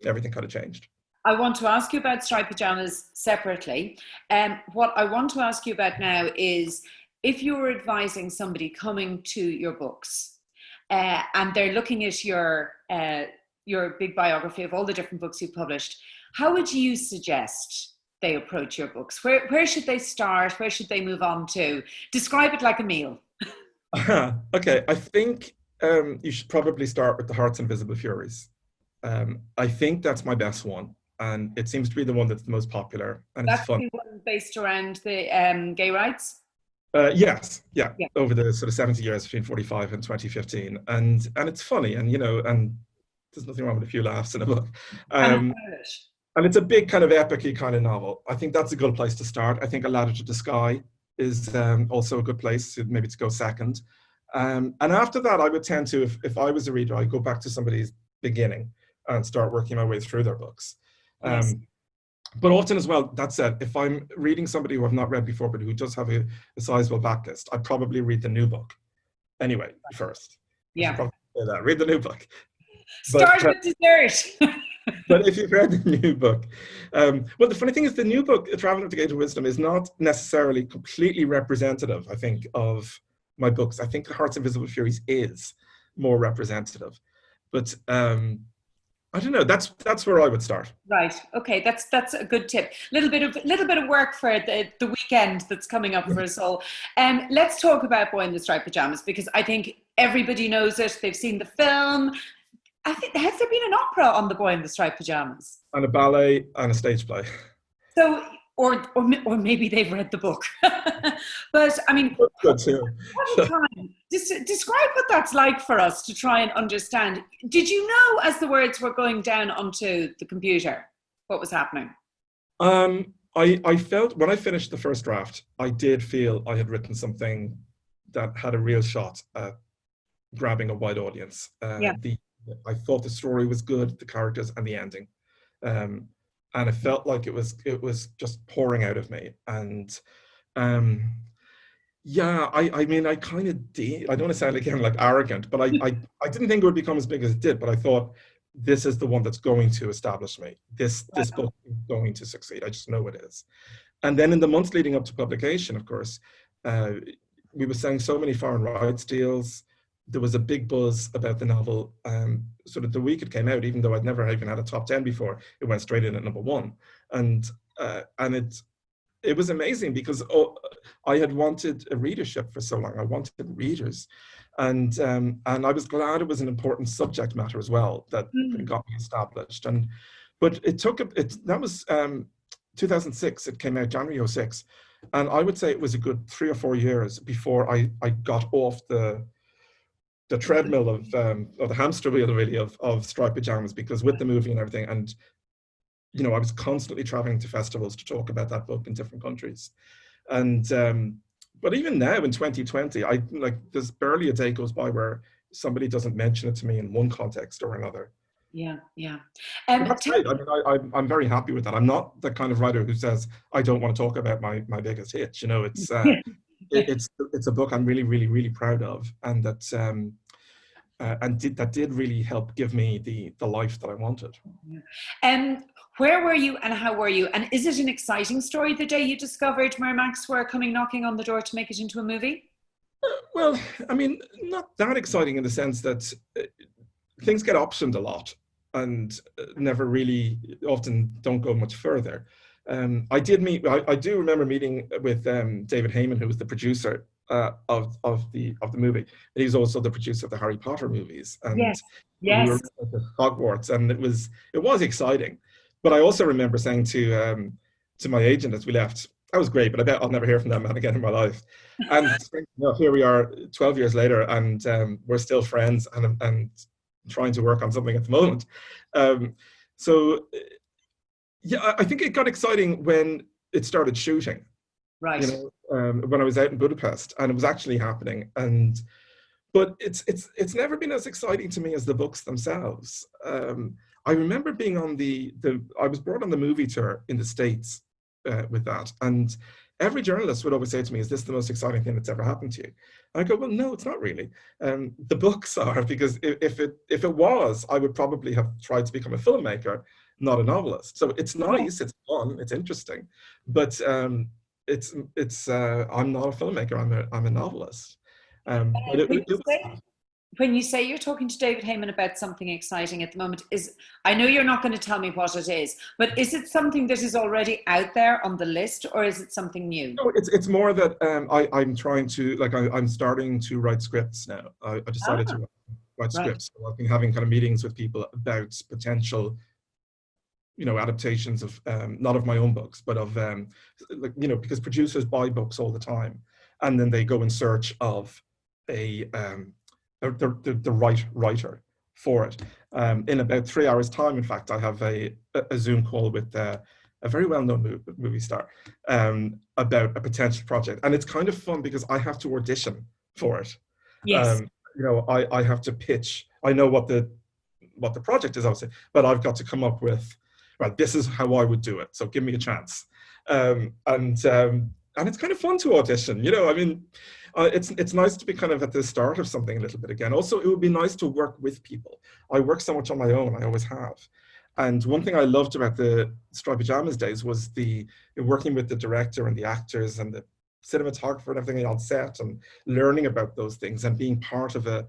everything kind of changed. I want to ask you about Striped Pyjamas separately. What I want to ask you about now is, if you were advising somebody coming to your books, and they're looking at your big biography of all the different books you've published, how would you suggest they approach your books? Where should they start? Where should they move on to? Describe it like a meal. Okay, I think you should probably start with The Heart's Invisible Furies. I think that's my best one, and it seems to be the one that's the most popular, and it's fun. That's the one based around the gay rights? Yes, yeah, over the sort of 70 years between 45 and 2015, and it's funny, and and there's nothing wrong with a few laughs in a book. And it's a big kind of epic-y kind of novel. I think that's a good place to start. I think A Ladder to the Sky is also a good place maybe to go second. And after that, I would tend to, if I was a reader, I'd go back to somebody's beginning and start working my way through their books. Yes. But often as well, that said, if I'm reading somebody who I've not read before, but who does have a sizable backlist, I'd probably read the new book anyway first. I should Yeah. probably say that. Read the new book. Start with dessert. But if you've read the new book, well, the funny thing is the new book, A Traveller to Gate of Wisdom, is not necessarily completely representative, I think, of my books. I think The Heart's Invisible Furies is more representative. But I don't know. That's where I would start. Right. Okay. That's a good tip. Little bit of work for the weekend that's coming up for us all. Let's talk about Boy in the Striped Pajamas, because I think everybody knows it. They've seen the film. I think, has there been an opera on the Boy in the Striped Pajamas? And a ballet and a stage play. So, or maybe they've read the book. But I mean, good too. what a time. Describe what that's like for us to try and understand. Did you know as the words were going down onto the computer what was happening? I felt when I finished the first draft, I did feel I had written something that had a real shot at grabbing a wide audience. I thought the story was good, the characters and the ending. And it felt like it was just pouring out of me. And yeah, I mean, I kind of did. I don't want to sound again like arrogant, but I didn't think it would become as big as it did. But I thought, this is the one that's going to establish me. This book is going to succeed. I just know it is. And then in the months leading up to publication, of course, we were selling so many foreign rights deals. There was a big buzz about the novel. Sort of the week it came out, even though I'd never even had a top 10 before, it went straight in at #1. And it was amazing because I had wanted a readership for so long. I wanted readers. And I was glad it was an important subject matter as well that got me established. But it took, that was 2006, it came out January 2006. And I would say it was a good 3 or 4 years before I got off the treadmill of the hamster wheel really of Striped Pajamas, because with the movie and everything, and you know, I was constantly traveling to festivals to talk about that book in different countries. And but even now in 2020, there's barely a day goes by where somebody doesn't mention it to me in one context or another. Yeah. That's great. I mean, I'm very happy with that. I'm not the kind of writer who says I don't want to talk about my biggest hit. You know, it's it's a book I'm really, really, really proud of, and that that did really help give me the life that I wanted. Where were you and how were you? And is it an exciting story the day you discovered Miramax were coming knocking on the door to make it into a movie? Well, I mean, not that exciting in the sense that things get optioned a lot and never really often don't go much further. I do remember meeting with David Heyman, who was the producer of the movie. And he's also the producer of the Harry Potter movies. And yes. we were at Hogwarts, and it was exciting. But I also remember saying to my agent as we left, that was great, but I bet I'll never hear from that man again in my life. And you know, here we are 12 years later, and we're still friends and trying to work on something at the moment. So yeah, I think it got exciting when it started shooting. Right. You know, when I was out in Budapest, and it was actually happening. But it's never been as exciting to me as the books themselves. I remember being on I was brought on the movie tour in the States with that, and every journalist would always say to me, "Is this the most exciting thing that's ever happened to you?" And I go, "Well, no, it's not really. The books are, because if it was, I would probably have tried to become a filmmaker, not a novelist. So it's nice, it's fun, it's interesting, but I'm not a filmmaker. I'm a novelist." When you say you're talking to David Heyman about something exciting at the moment, I know you're not going to tell me what it is, but is it something that is already out there on the list, or is it something new? No, it's more that I'm trying to, I'm starting to write scripts now. I decided to write scripts. So I've been having kind of meetings with people about potential, you know, adaptations of not of my own books, but of you know, because producers buy books all the time, and then they go in search of the right writer for it. In about 3 hours' time, in fact, I have a Zoom call with a very well-known movie star about a potential project. And it's kind of fun because I have to audition for it. Yes. You know, I have to pitch. I know what the project is, obviously, but I've got to come up with, right, this is how I would do it. So give me a chance. And it's kind of fun to audition. You know, I mean, it's nice to be kind of at the start of something a little bit again. Also, it would be nice to work with people. I work so much on my own. I always have. And one thing I loved about the Striped Pajamas days was the working with the director and the actors and the cinematographer and everything on set, and learning about those things and being part of a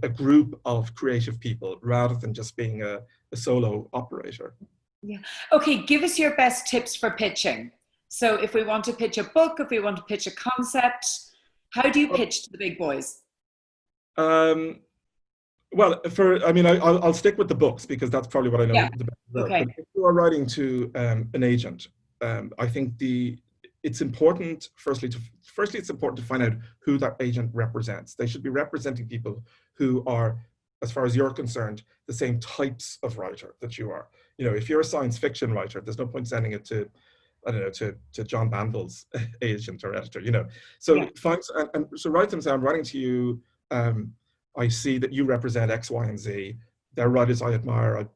group of creative people rather than just being a solo operator. Yeah. Okay, give us your best tips for pitching. So if we want to pitch a book, if we want to pitch a concept, how do you pitch to the big boys? Um, well, I mean, I'll stick with the books because that's probably what I know Yeah. the best about. Okay. But if you are writing to an agent, I think it's important. Firstly, it's important to find out who that agent represents. They should be representing people who are, as far as you're concerned, the same types of writer that you are. You know, if you're a science fiction writer, there's no point sending it to, I don't know, to John Banville's agent or editor. You know, so Yeah. so write them say, I'm writing to you. I see that you represent X, Y, and Z. They're writers I admire.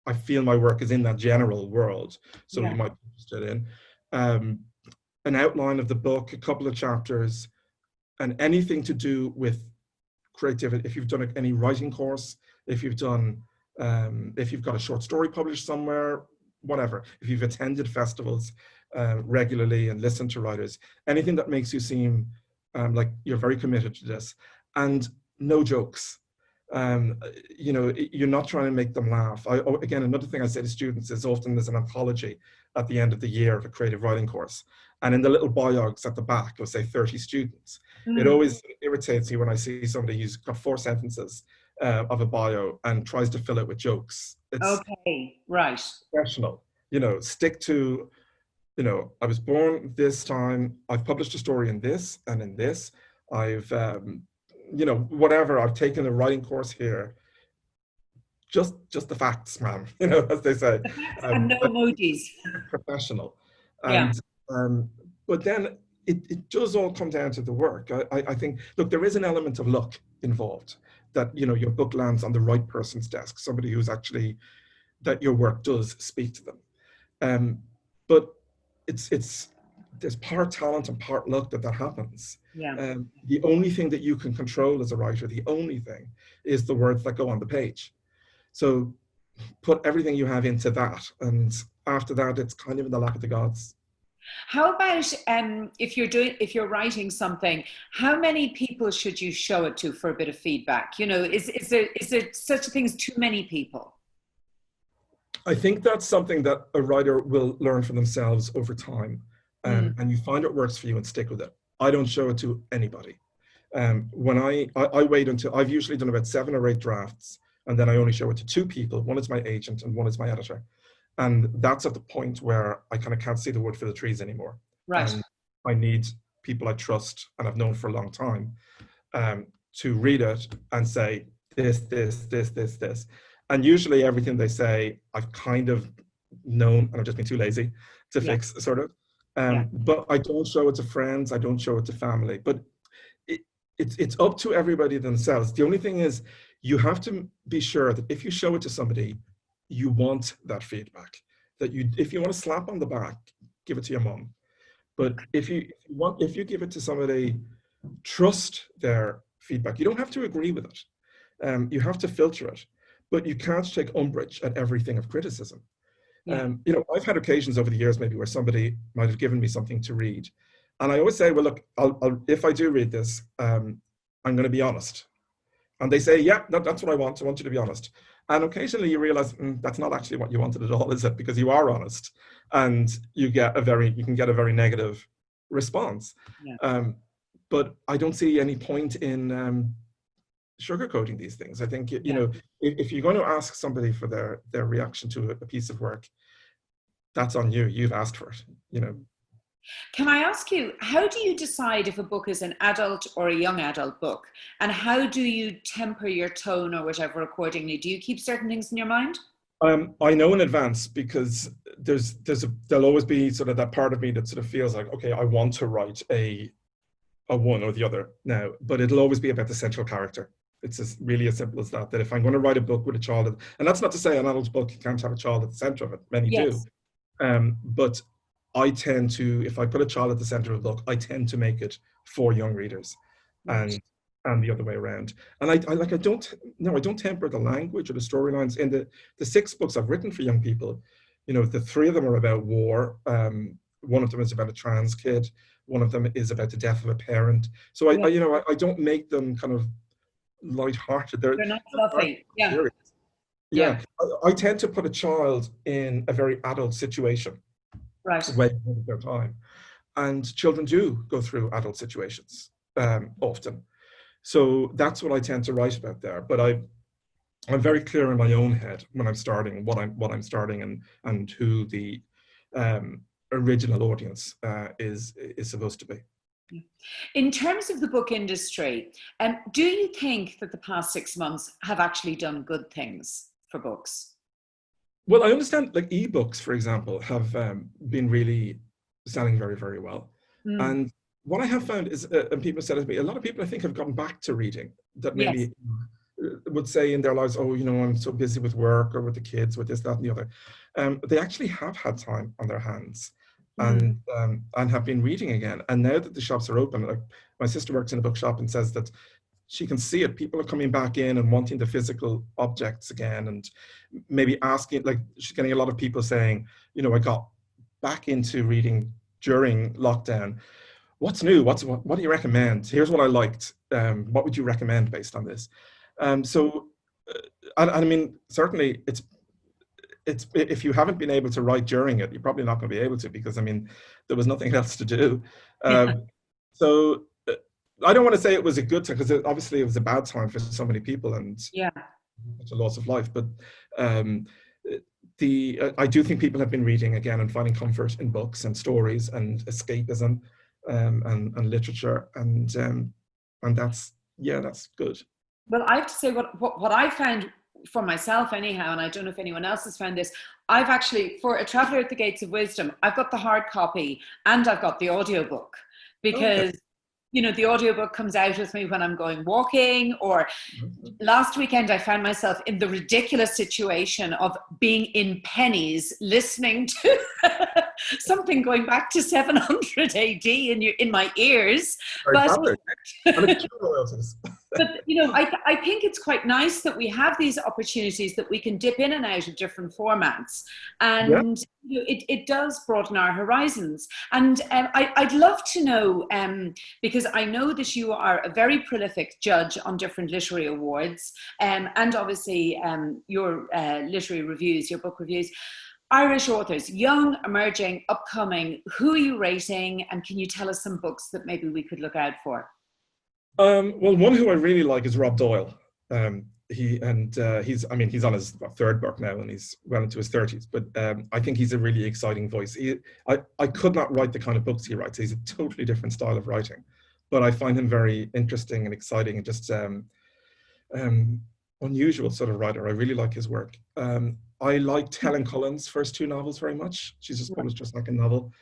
I feel my work is in that general world, so Yeah. you might be interested in an outline of the book, a couple of chapters, and anything to do with creativity. If you've done any writing course, if you've done, if you've got a short story published somewhere, whatever. If you've attended festivals regularly and listened to writers, anything that makes you seem like you're very committed to this, and no jokes. You know, you're not trying to make them laugh. Again, another thing I say to students is often there's an anthology at the end of the year of a creative writing course. And in the little biogs at the back, it'll say 30 students. It always irritates me when I see somebody who's got 4 sentences of a bio and tries to fill it with jokes. It's Okay, right. professional. You know, stick to, you know, I was born this time, I've published a story in this and in this. I've, you know, whatever, I've taken a writing course here. Just the facts, man, you know, as they say. And no emojis. Professional. Yeah. And, but then it does all come down to the work. I think, look, there is an element of luck involved, that, you know, your book lands on the right person's desk, somebody who's actually, that your work does speak to them. But there's part talent and part luck that happens. Yeah. The only thing that you can control as a writer, the only thing, is the words that go on the page. So put everything you have into that, and after that, it's kind of in the lap of the gods. How about if you're writing something, how many people should you show it to for a bit of feedback? You know, is there such a thing as too many people? I think that's something that a writer will learn for themselves over time, and you find what works for you and stick with it. I don't show it to anybody. When I wait until, I've usually done about 7 or 8 drafts, and then I only show it to 2 people. One is my agent and one is my editor. And that's at the point where I kind of can't see the wood for the trees anymore. Right. And I need people I trust and I've known for a long time to read it and say, this. And usually everything they say, I've kind of known, and I've just been too lazy to fix, sort of. But I don't show it to friends. I don't show it to family. But it's up to everybody themselves. The only thing is, you have to be sure that if you show it to somebody, you want that feedback. That if you want to slap on the back, give it to your mom. But if you give it to somebody, trust their feedback. You don't have to agree with it. You have to filter it, but you can't take umbrage at everything of criticism. You know, I've had occasions over the years maybe where somebody might have given me something to read, and I always say, well, look, if I do read this, I'm going to be honest. And they say, yeah, that's what I want. I want you to be honest. And occasionally you realize that's not actually what you wanted at all, is it? Because you are honest, and you can get a very negative response. But I don't see any point in sugarcoating these things. I think, you know, if you're going to ask somebody for their reaction to a piece of work, that's on you. You've asked for it, you know. Can I ask you, how do you decide if a book is an adult or a young adult book? And how do you temper your tone or whatever accordingly? Do you keep certain things in your mind? I know in advance, because there'll always be sort of that part of me that sort of feels like, okay, I want to write a a one or the other now, but it'll always be about the central character. It's really as simple as that, that if I'm going to write a book with a child, and that's not to say an adult book you can't have a child at the center of it, many do. Yes. But I tend to, if I put a child at the center of a book, I tend to make it for young readers, Right. and the other way around. And I don't temper the language or the storylines. In the 6 books I've written for young people, the 3 of them are about war. One of them is about a trans kid. One of them is about the death of a parent. So I don't make them kind of light-hearted. They're not fluffy. Yeah. Yeah. I tend to put a child in a very adult situation. Right. Way ahead of their time. And children do go through adult situations often. So that's what I tend to write about there. But I'm very clear in my own head when I'm starting what I'm starting and who the original audience is supposed to be. In terms of the book industry, do you think that the past 6 months have actually done good things for books? Well, I understand like ebooks, for example, have been really selling very, very well. And what I have found is, and people said it to me, a lot of people I think have gone back to reading that maybe would say in their lives, oh, I'm so busy with work or with the kids, with this, that, and the other. They actually have had time on their hands and have been reading again. And now that the shops are open, like my sister works in a bookshop and says that she can see it. People are coming back in and wanting the physical objects again, and maybe asking, like she's getting a lot of people saying, I got back into reading during lockdown. What's new? What do you recommend? Here's what I liked. What would you recommend based on this? So, I mean, certainly it's if you haven't been able to write during it, you're probably not going to be able to, because I mean, there was nothing else to do. So I don't want to say it was a good time, because obviously it was a bad time for so many people and it's a loss of life. But I do think people have been reading again and finding comfort in books and stories and escapism and literature, and that's good. Well, I have to say what I found for myself anyhow, and I don't know if anyone else has found this, I've actually, for A Traveller at the Gates of Wisdom, I've got the hard copy and I've got the audiobook, because the audiobook comes out with me when I'm going walking, or last weekend I found myself in the ridiculous situation of being in Pennies listening to something going back to 700 AD in my ears. But I think it's quite nice that we have these opportunities that we can dip in and out of different formats, and it does broaden our horizons. And I'd love to know, because I know that you are a very prolific judge on different literary awards, and obviously your literary reviews, your book reviews. Irish authors, young, emerging, upcoming, who are you rating, and can you tell us some books that maybe we could look out for? Well, one who I really like is Rob Doyle. He's on his 3rd book now, and he's well into his 30s. But I think he's a really exciting voice. I could not write the kind of books he writes. He's a totally different style of writing, but I find him very interesting and exciting and just unusual sort of writer. I really like his work. I liked Helen Cullen's first 2 novels very much. She's just published just like a novel.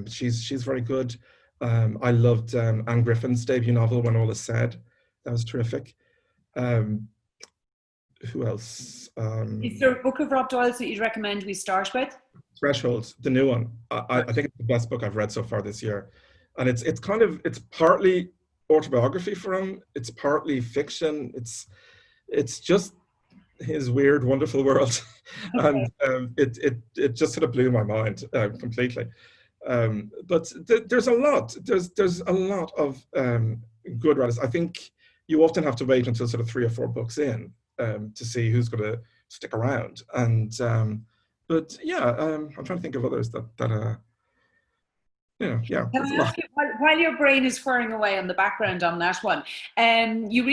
She's very good. I loved Anne Griffin's debut novel, When All Is Said. That was terrific. Who else? Is there a book of Rob Doyle's that you'd recommend we start with? Thresholds, the new one. I think it's the best book I've read so far this year. And it's partly autobiography for him. It's partly fiction. It's just his weird, wonderful world. And it just sort of blew my mind completely. But there's a lot. There's a lot of good writers. I think you often have to wait until sort of 3 or 4 books in to see who's going to stick around. And but yeah, I'm trying to think of others that Can I ask you, while your brain is whirring away on the background on that one, you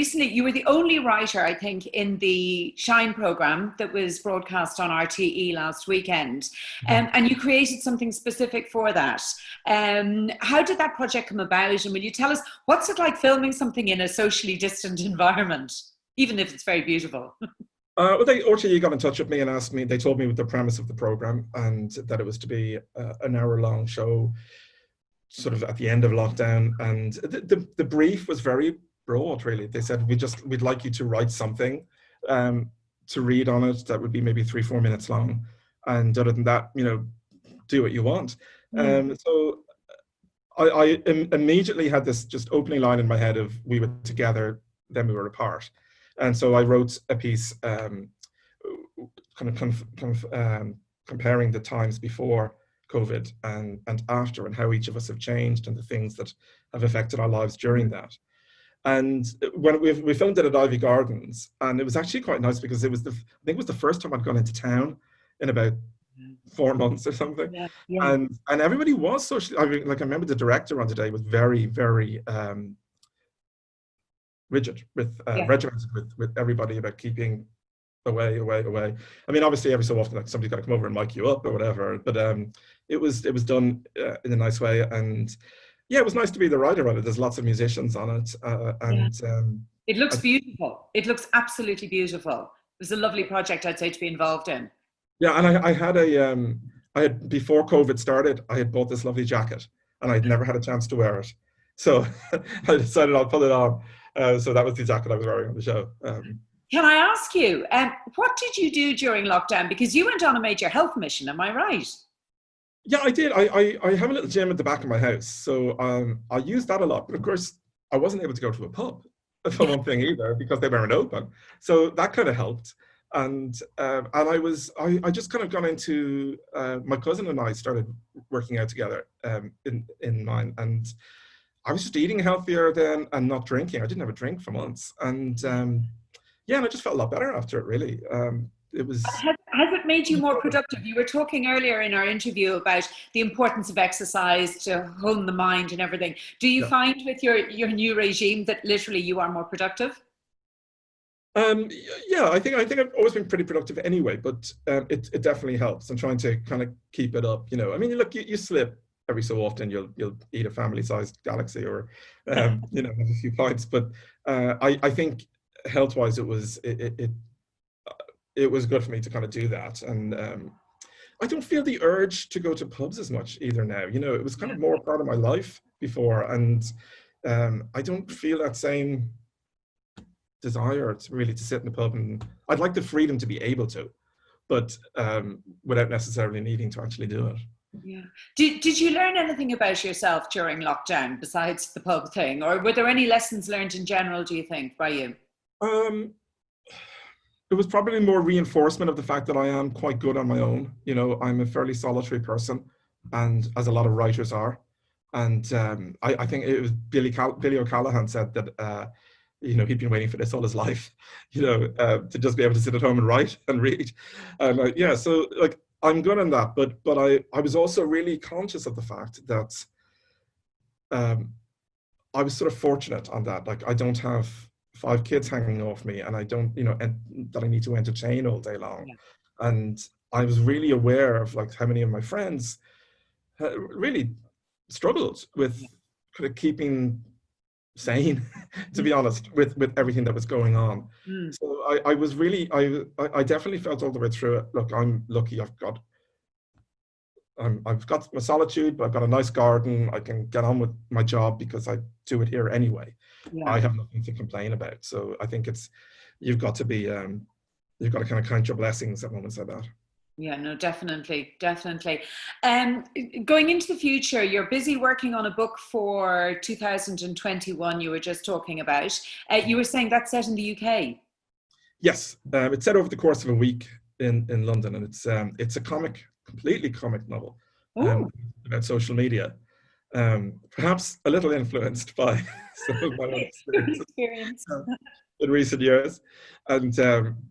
were the only writer, I think, in the Shine programme that was broadcast on RTE last weekend, and you created something specific for that. How did that project come about, and will you tell us what's it like filming something in a socially distant environment, even if it's very beautiful? Well, RTE got in touch with me and asked me, they told me what the premise of the programme, and that it was to be an hour-long show sort of at the end of lockdown, and the brief was very broad, really. They said, we'd like you to write something to read on it that would be maybe 3-4 minutes long, and other than that, do what you want. So I immediately had this just opening line in my head of, we were together, then we were apart. And so I wrote a piece comparing the times before COVID and after, and how each of us have changed and the things that have affected our lives during that. And when we filmed it at Ivy Gardens, and it was actually quite nice because I think it was the first time I'd gone into town in about 4 months or something. And everybody was socially, I remember the director on the day was very, very rigid regimented with everybody about keeping away. I mean, obviously every so often like, somebody's got to come over and mic you up or whatever, but it was done in a nice way. And yeah, it was nice to be the writer on it. There's lots of musicians on it, it looks beautiful. It looks absolutely beautiful. It was a lovely project, I'd say, to be involved in. Yeah, and I had before COVID started, I had bought this lovely jacket, and I'd never had a chance to wear it, so I decided I'll put it on. So that was the jacket I was wearing on the show. Can I ask you, what did you do during lockdown? Because you went on a major health mission, am I right? Yeah, I did. I have a little gym at the back of my house, so I used that a lot. But of course, I wasn't able to go to a pub for one thing either, because they weren't open. So that kind of helped. And I just kind of got into, my cousin and I started working out together in mine, and I was just eating healthier then and not drinking. I didn't have a drink for months, and yeah, and I just felt a lot better after it. Really, it was. Has it made you more productive? You were talking earlier in our interview about the importance of exercise to hone the mind and everything. Do you find with your new regime that literally you are more productive? Yeah, I think I've always been pretty productive anyway, but it definitely helps. I'm trying to kind of keep it up. I mean, look, you slip every so often. You'll eat a family-sized galaxy, or have a few pints. But I think health-wise, it was good for me to kind of do that. And I don't feel the urge to go to pubs as much either now. It was kind of more part of my life before, and I don't feel that same desire to really to sit in the pub. And I'd like the freedom to be able to, but without necessarily needing to actually do it. Yeah. Did you learn anything about yourself during lockdown besides the pub thing, or were there any lessons learned in general, do you think, by you? It was probably more reinforcement of the fact that I am quite good on my own. I'm a fairly solitary person, and as a lot of writers are. And I think it was Billy O'Callaghan said that he'd been waiting for this all his life, to just be able to sit at home and write and read. And yeah, so like I'm good on that, but I was also really conscious of the fact that I was sort of fortunate on that. Like, I don't have 5 kids hanging off me, and I don't, that I need to entertain all day long. Yeah. And I was really aware of like how many of my friends really struggled with kind of keeping sane, to be honest, with everything that was going on. So I was really, I definitely felt all the way through it. Look, I'm lucky. I've got my solitude, but I've got a nice garden. I can get on with my job because I do it here anyway. Yeah. I have nothing to complain about. So I think you've got to kind of count your blessings at moments like that. Yeah, no, definitely. Going into the future, you're busy working on a book for 2021 you were just talking about. You were saying that's set in the UK? Yes, it's set over the course of a week in London, and it's a completely comic novel about social media. Perhaps a little influenced by some of my own experience in recent years. And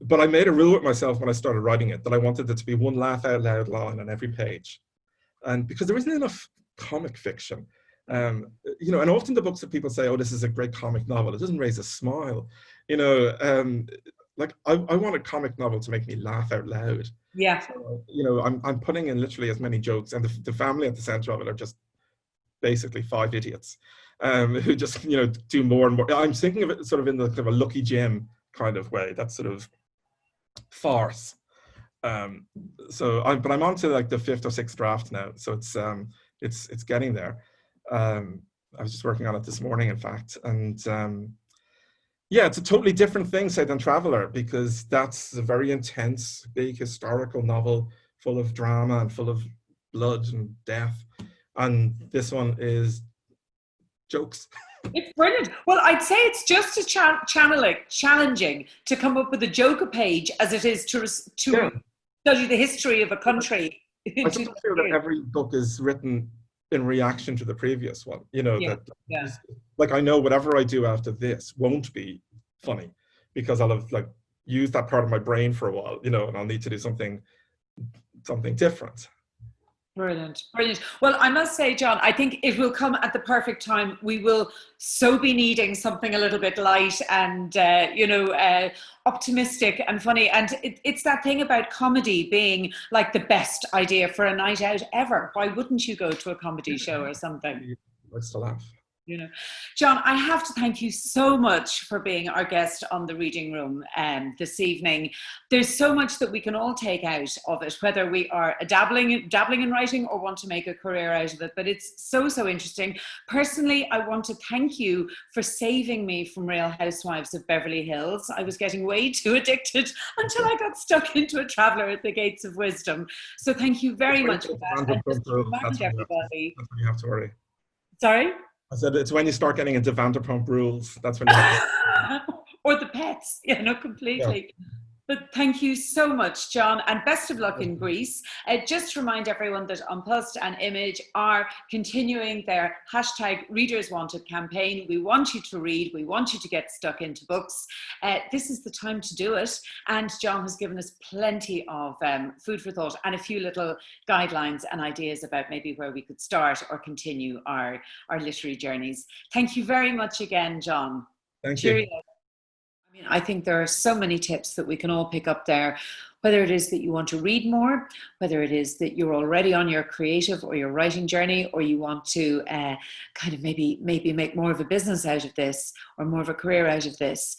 but I made a rule with myself when I started writing it that I wanted there to be one laugh out loud line on every page. And because there isn't enough comic fiction, and often the books that people say, oh, this is a great comic novel, it doesn't raise a smile. Like I want a comic novel to make me laugh out loud. Yeah. So, I'm putting in literally as many jokes, and the family at the center of it are just basically 5 idiots who just do more and more. I'm thinking of it sort of in the kind of a Lucky Jim kind of way, that sort of farce. But I'm on to like the 5th or 6th draft now, so it's getting there. I was just working on it this morning, in fact, and yeah, it's a totally different thing, say, than Traveller, because that's a very intense, big historical novel full of drama and full of blood and death, and this one is jokes. It's brilliant. Well, I'd say it's just as challenging to come up with a joke a page as it is to Yeah. study the history of a country. I sometimes feel that every book is written in reaction to the previous one. You know, Yeah, that yeah. like, I know whatever I do after this won't be funny, because I'll have like used that part of my brain for a while, you know, and I'll need to do something different. Brilliant, brilliant. Well, I must say, John, I think it will come at the perfect time. We will so be needing something a little bit light and, optimistic and funny. And it's that thing about comedy being like the best idea for a night out ever. Why wouldn't you go to a comedy show or something? Likes to laugh. You know, John, I have to thank you so much for being our guest on the Reading Room this evening. There's so much that we can all take out of it, whether we are dabbling in writing or want to make a career out of it. But it's so interesting. Personally, I want to thank you for saving me from Real Housewives of Beverly Hills. I was getting way too addicted until I got stuck into A Traveller at the Gates of Wisdom. So thank you very much for that. And just to remind everybody. That's when you have to worry. Sorry? I said it's when you start getting into Vanderpump Rules. That's when you have to... Or the pets, completely. Yeah. But thank you so much, John, and best of luck in Greece. Just to remind everyone that Unpost and Image are continuing their #ReadersWanted campaign. We want you to read. We want you to get stuck into books. This is the time to do it. And John has given us plenty of food for thought and a few little guidelines and ideas about maybe where we could start or continue our literary journeys. Thank you very much again, John. Thank you. I think there are so many tips that we can all pick up there, whether it is that you want to read more, whether it is that you're already on your creative or your writing journey, or you want to kind of maybe make more of a business out of this or more of a career out of this.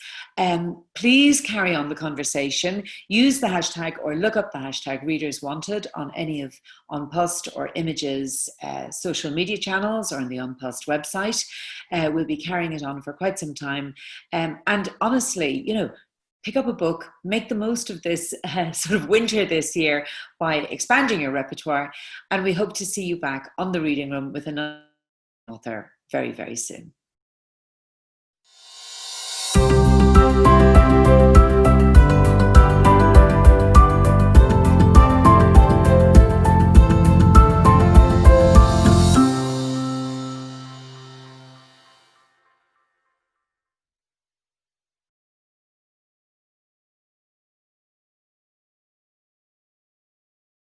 Please carry on the conversation. Use the hashtag or look up the hashtag Readers Wanted on any of Unpost or Image's social media channels or on the Unpost website. We'll be carrying it on for quite some time. And honestly, pick up a book, make the most of this sort of winter this year by expanding your repertoire. And we hope to see you back on the Reading Room with another author very, very soon.